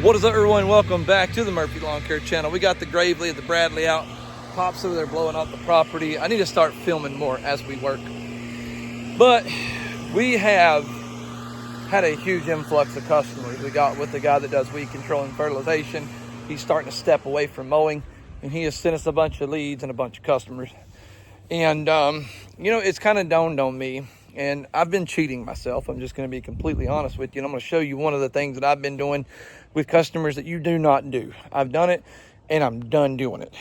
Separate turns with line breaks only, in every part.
What is up, everyone? Welcome back to the Murphy Lawn Care channel. We got the Gravely and the Bradley out. Pops over there blowing up the property. I need to start filming more as we work. But we have had a huge influx of customers. We got with the guy that does weed control and fertilization. He's starting to step away from mowing, and he has sent us a bunch of leads and a bunch of customers. And, it's kind of dawned on me, and I've been cheating myself. I'm just going to be completely honest with you, and I'm going to show you one of the things that I've been doing with customers that you do not do. I've done it, and I'm done doing it.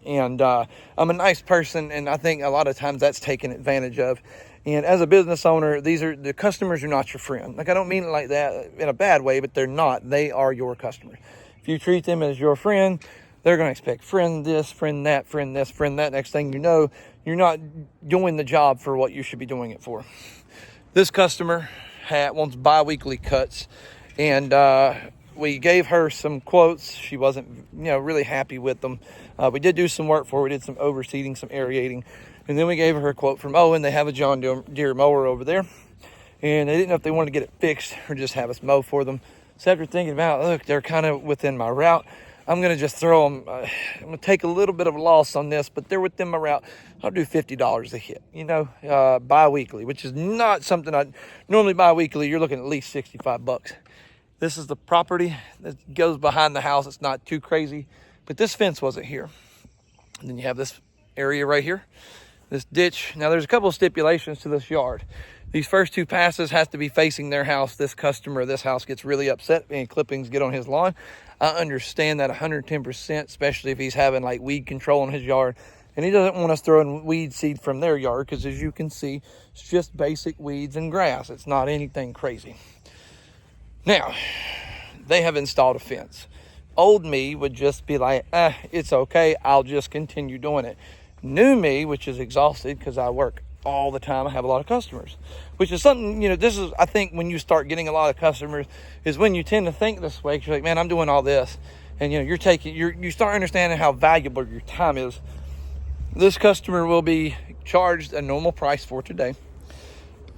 And I'm a nice person, and I think a lot of times that's taken advantage of. And as a business owner, the customers are not your friend. Like, I don't mean it like that in a bad way, but they're not. They are your customers. If you treat them as your friend, they're going to expect friend this, friend that, friend this, friend that. Next thing you know, you're not doing the job for what you should be doing it for. This customer wants bi-weekly cuts, and we gave her some quotes. She wasn't, really happy with them. We did do some work for her. We did some overseeding, some aerating, and then we gave her a quote from Owen. They have a John Deere mower over there, and they didn't know if they wanted to get it fixed or just have us mow for them. So after thinking about, look, they're kind of within my route, I'm going to just throw them. I'm going to take a little bit of a loss on this, but they're within my route. I'll do $50 a hit, bi-weekly, which is not something I normally bi-weekly. You're looking at least $65. This is the property that goes behind the house. It's not too crazy, but this fence wasn't here. And then you have this area right here, this ditch. Now there's a couple of stipulations to this yard. These first two passes has to be facing their house. This customer of this house gets really upset and clippings get on his lawn. I understand that 110%, especially if he's having like weed control in his yard. And he doesn't want us throwing weed seed from their yard because, as you can see, it's just basic weeds and grass. It's not anything crazy. Now, they have installed a fence. Old me would just be like, it's okay. I'll just continue doing it. New me, which is exhausted because I work all the time. I have a lot of customers, which is something, this is, I think when you start getting a lot of customers is when you tend to think this way. 'Cause you're like, man, I'm doing all this. And, you start understanding how valuable your time is. This customer will be charged a normal price for today.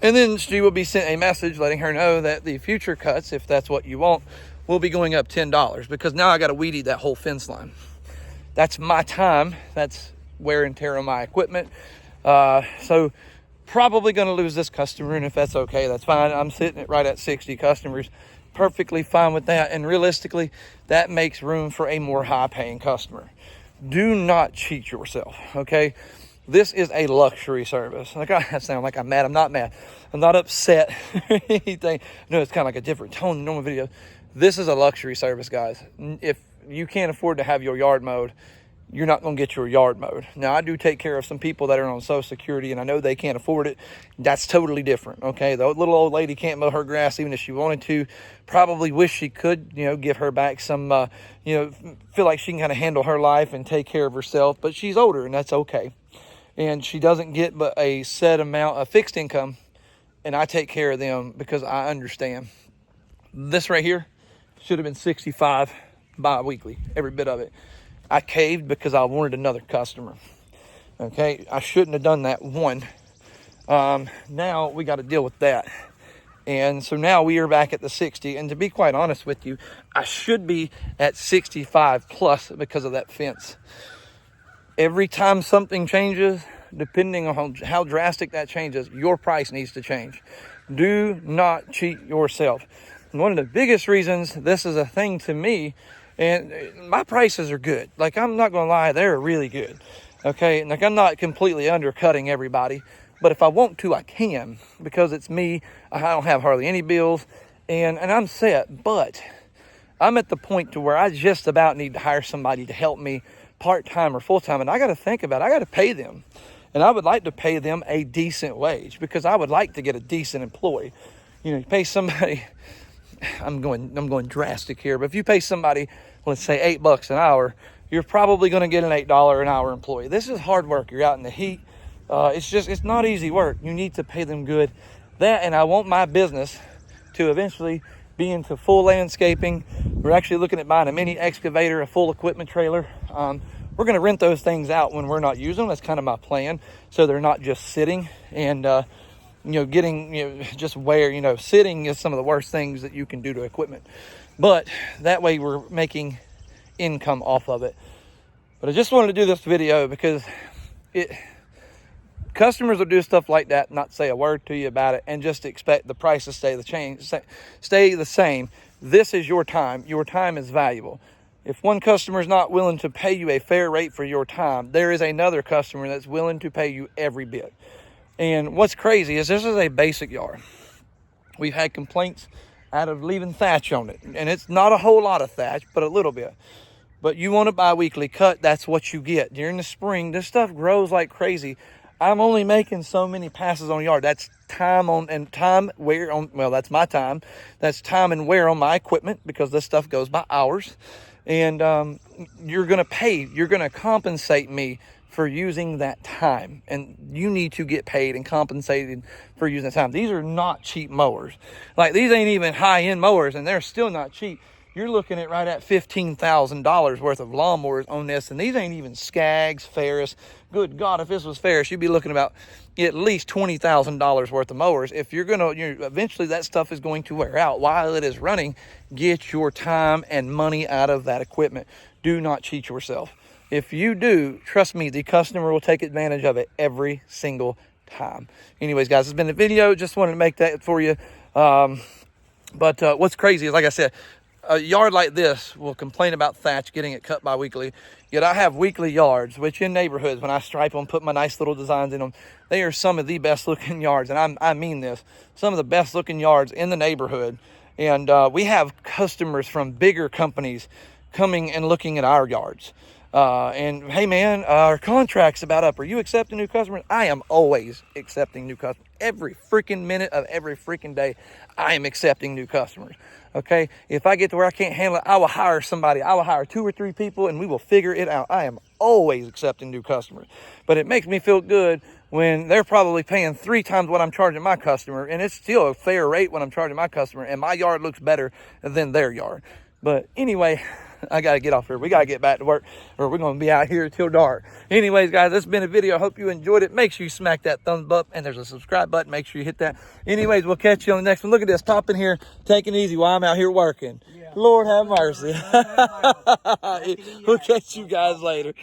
And then she will be sent a message letting her know that the future cuts, if that's what you want, will be going up $10 because now I got to weed eat that whole fence line. That's my time. That's wear and tear on my equipment. So probably going to lose this customer, and if that's okay, that's fine. I'm sitting right at 60 customers, perfectly fine with that. And realistically, that makes room for a more high-paying customer. Do not cheat yourself, okay? This is a luxury service. Like, I sound like I'm mad. I'm not mad. I'm not upset or anything. No, it's kind of like a different tone than normal video. This is a luxury service, guys. If you can't afford to have your yard mowed, you're not going to get your yard mowed. Now, I do take care of some people that are on Social Security, and I know they can't afford it. That's totally different, okay? The little old lady can't mow her grass even if she wanted to. Probably wish she could, give her back some, feel like she can kind of handle her life and take care of herself. But she's older, and that's okay. And she doesn't get but a set amount of fixed income, and I take care of them because I understand. This right here should have been 65 bi-weekly, every bit of it. I caved because I wanted another customer. Okay, I shouldn't have done that one. Now we got to deal with that. And so now we are back at the 60. And to be quite honest with you, I should be at 65 plus because of that fence. Every time something changes, depending on how drastic that changes, your price needs to change. Do not cheat yourself. And one of the biggest reasons this is a thing to me, and my prices are good. Like, I'm not going to lie, they're really good. Okay, like, I'm not completely undercutting everybody, but if I want to, I can, because it's me. I don't have hardly any bills, and I'm set. But I'm at the point to where I just about need to hire somebody to help me part-time or full-time, and I got to think about it. I got to pay them, and I would like to pay them a decent wage because I would like to get a decent employee. You pay somebody, I'm going drastic here, but if you pay somebody, let's say $8 an hour, you're probably going to get an $8 an hour employee. This is hard work. You're out in the heat. It's not easy work. You need to pay them good. And I want my business to eventually be into full landscaping. We're actually looking at buying a mini excavator, a full equipment trailer. We're going to rent those things out when we're not using them. That's kind of my plan. So they're not just sitting and, getting, just wear, sitting is some of the worst things that you can do to equipment. but that way we're making income off of it. But I just wanted to do this video because customers will do stuff like that, not say a word to you about it, and just expect the price to stay the same. This is your time. Your time is valuable. If one customer is not willing to pay you a fair rate for your time, there is another customer that's willing to pay you every bit. And what's crazy is this is a basic yard. We've had complaints out of leaving thatch on it, and it's not a whole lot of thatch, but a little bit. But you want a bi-weekly cut, that's what you get. During the spring, this stuff grows like crazy. I'm only making so many passes on yard. That's time on and time wear on. Well, that's my time. That's time and wear on my equipment because this stuff goes by hours. And you're going to pay. You're going to compensate me for using that time. And you need to get paid and compensated for using that time. These are not cheap mowers. Like, these ain't even high-end mowers, and they're still not cheap. You're looking at right at $15,000 worth of lawnmowers on this, and these ain't even Skaggs, Ferris. Good God, if this was Ferris, you'd be looking about at least $20,000 worth of mowers. If eventually that stuff is going to wear out while it is running. Get your time and money out of that equipment. Do not cheat yourself. If you do, trust me, the customer will take advantage of it every single time. Anyways, guys, it's been the video. Just wanted to make that for you. But what's crazy is, like I said, a yard like this will complain about thatch getting it cut bi-weekly. Yet I have weekly yards, which in neighborhoods, when I stripe them, put my nice little designs in them, they are some of the best looking yards. And I mean this, some of the best looking yards in the neighborhood. And we have customers from bigger companies coming and looking at our yards. And hey man, our contract's about up. Are you accepting new customers? I am always accepting new customers. Every freaking minute of every freaking day, I am accepting new customers. Okay, if I get to where I can't handle it, I will hire somebody. I will hire 2 or 3 people and we will figure it out. I am always accepting new customers. But it makes me feel good when they're probably paying 3 times what I'm charging my customer, and it's still a fair rate when I'm charging my customer, and my yard looks better than their yard. But anyway, I got to get off here. We got to get back to work, or we're going to be out here till dark. Anyways, guys, this has been a video. I hope you enjoyed it. Make sure you smack that thumbs up, and there's a subscribe button. Make sure you hit that. Anyways, we'll catch you on the next one. Look at this, topping here, taking it easy while I'm out here working. Yeah. Lord have mercy. We'll catch you guys later.